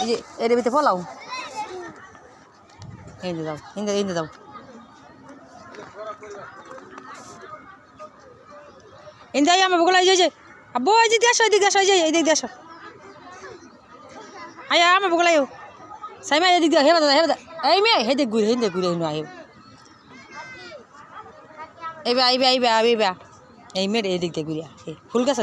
এই যে এর ভিতরে ফলাও হিন্দে যাও হিন্দে যাও হিন্দে আমার বগুলা যাই আব্বু এই দিকে আসো এদিকে আসো এই দিক দিয়ে আসো আয়া আমার বগুলাই সাইমা এদিক দিয়ে হেবা এই মেয়ে হেদিক ঘুরে হিন্দে ঘুরে হিন্দু আইব এইবা এই মেয়ের এদিক দিয়ে ঘুরিয়া ফুল গাছ